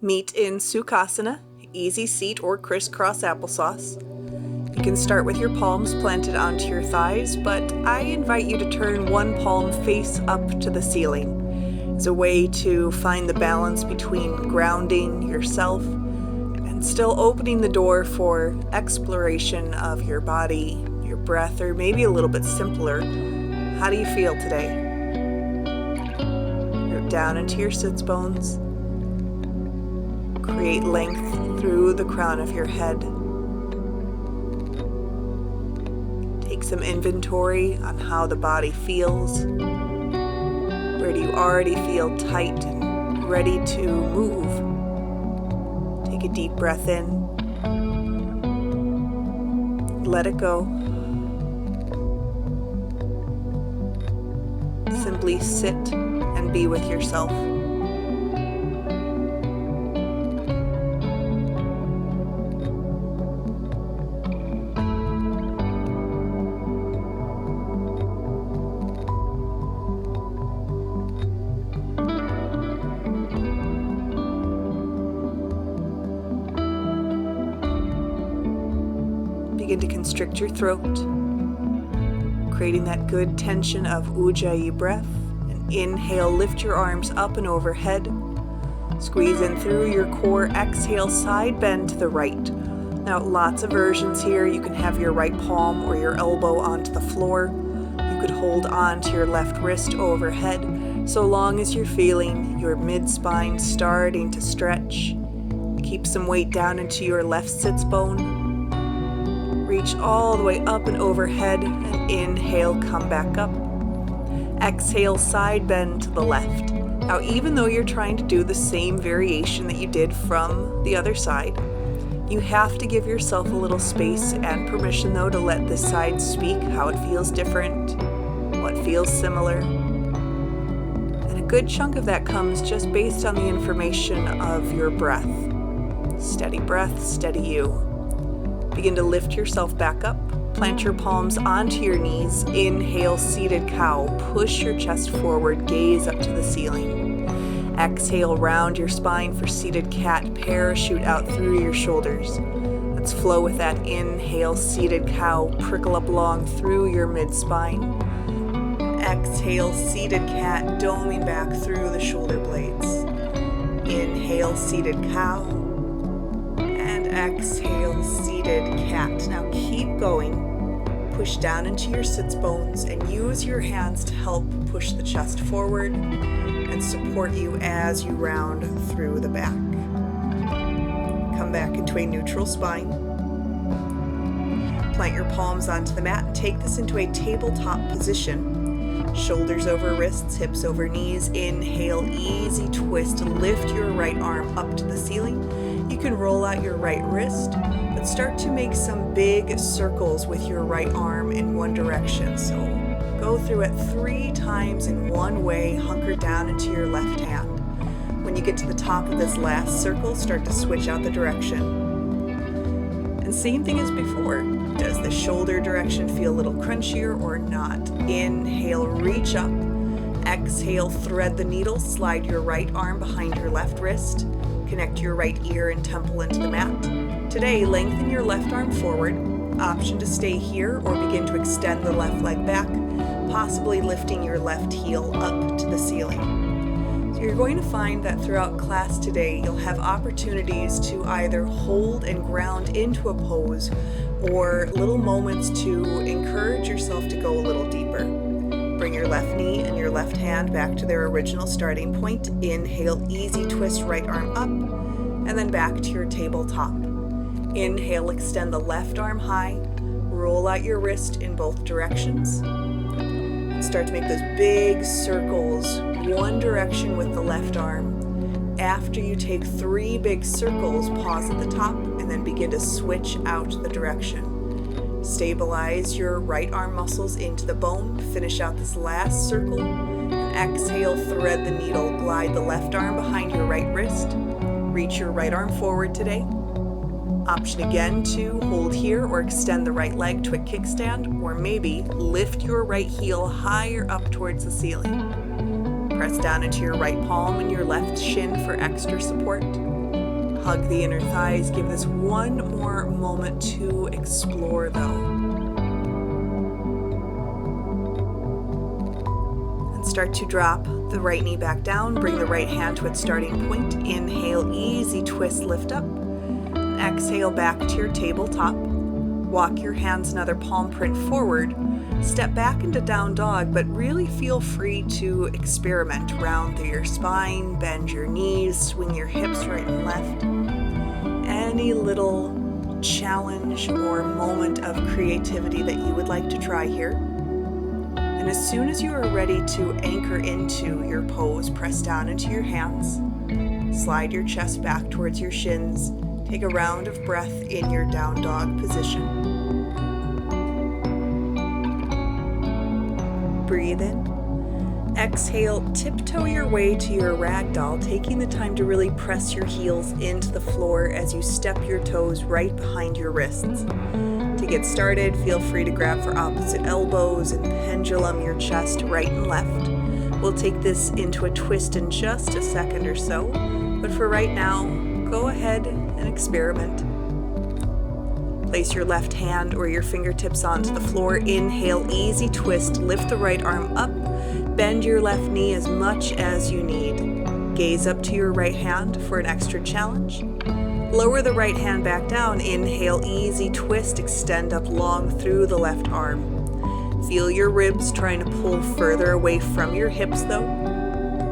Meet in Sukhasana, easy seat or crisscross applesauce. You can start with your palms planted onto your thighs, but I invite you to turn one palm face up to the ceiling as a way to find the balance between grounding yourself and still opening the door for exploration of your body, your breath, or maybe a little bit simpler. How do you feel today? Root down into your sits bones. Create length through the crown of your head. Take some inventory on how the body feels. Where do you already feel tight and ready to move? Take a deep breath in. Let it go. Simply sit and be with yourself. Begin to constrict your throat, creating that good tension of Ujjayi breath. And inhale, lift your arms up and overhead. Squeeze in through your core. Exhale, side bend to the right. Now, lots of versions here. You can have your right palm or your elbow onto the floor. You could hold on to your left wrist overhead, so long as you're feeling your mid-spine starting to stretch. Keep some weight down into your left sits bone. Reach all the way up and overhead, and inhale, come back up. Exhale, side bend to the left. Now, even though you're trying to do the same variation that you did from the other side, you have to give yourself a little space and permission, though, to let this side speak how it feels different, what feels similar. And a good chunk of that comes just based on the information of your breath. Steady breath, steady you. Begin to lift yourself back up. Plant your palms onto your knees. Inhale, seated cow. Push your chest forward. Gaze up to the ceiling. Exhale, round your spine for seated cat. Parachute out through your shoulders. Let's flow with that. Inhale, seated cow. Prickle up long through your mid-spine. Exhale, seated cat. Doming back through the shoulder blades. Inhale, seated cow. Exhale, seated cat. Now keep going. Push down into your sits bones and use your hands to help push the chest forward and support you as you round through the back. Come back into a neutral spine. Plant your palms onto the mat and take this into a tabletop position. Shoulders over wrists, hips over knees. Inhale, easy twist. Lift your right arm up to the ceiling. You can roll out your right wrist, but start to make some big circles with your right arm in one direction. So go through it 3 times in one way, hunker down into your left hand. When you get to the top of this last circle, start to switch out the direction. And same thing as before. Does the shoulder direction feel a little crunchier or not? Inhale, reach up. Exhale, thread the needle. Slide your right arm behind your left wrist. Connect your right ear and temple into the mat. Today, lengthen your left arm forward. Option to stay here or begin to extend the left leg back, possibly lifting your left heel up to the ceiling. So you're going to find that throughout class today, you'll have opportunities to either hold and ground into a pose or little moments to encourage yourself to go a little deeper. Bring your left knee and your left hand back to their original starting point. Inhale, easy twist right arm up, and then back to your tabletop. Inhale, extend the left arm high. Roll out your wrist in both directions. And start to make those big circles, one direction with the left arm. After you take 3 big circles, pause at the top, and then begin to switch out the direction. Stabilize your right arm muscles into the bone. Finish out this last circle. And exhale, thread the needle. Glide the left arm behind your right wrist. Reach your right arm forward today. Option again to hold here or extend the right leg to a kickstand, or maybe lift your right heel higher up towards the ceiling. Press down into your right palm and your left shin for extra support. Hug the inner thighs. Give this one more moment to explore though. And start to drop the right knee back down. Bring the right hand to its starting point. Inhale, easy twist, lift up. And exhale back to your tabletop. Walk your hands another palm print forward. Step back into down dog, but really feel free to experiment. Round through your spine, bend your knees, swing your hips right and left. Any little challenge or moment of creativity that you would like to try here. And as soon as you are ready to anchor into your pose, press down into your hands. Slide your chest back towards your shins. Take a round of breath in your down dog position. Breathe in. Exhale, tiptoe your way to your ragdoll, taking the time to really press your heels into the floor as you step your toes right behind your wrists. To get started, feel free to grab for opposite elbows and pendulum your chest right and left. We'll take this into a twist in just a second or so, but for right now, go ahead and experiment. Place your left hand or your fingertips onto the floor. Inhale, easy twist. Lift the right arm up. Bend your left knee as much as you need. Gaze up to your right hand for an extra challenge. Lower the right hand back down. Inhale, easy twist. Extend up long through the left arm. Feel your ribs trying to pull further away from your hips though.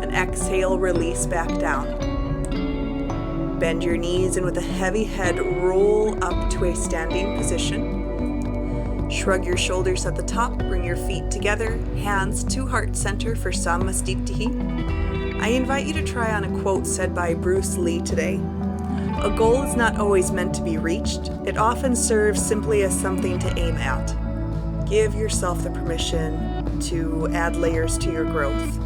And exhale, release back down. Bend your knees and with a heavy head, roll up to a standing position. Shrug your shoulders at the top, bring your feet together, hands to heart center for Samastiptihi. I invite you to try on a quote said by Bruce Lee today. A goal is not always meant to be reached. It often serves simply as something to aim at. Give yourself the permission to add layers to your growth.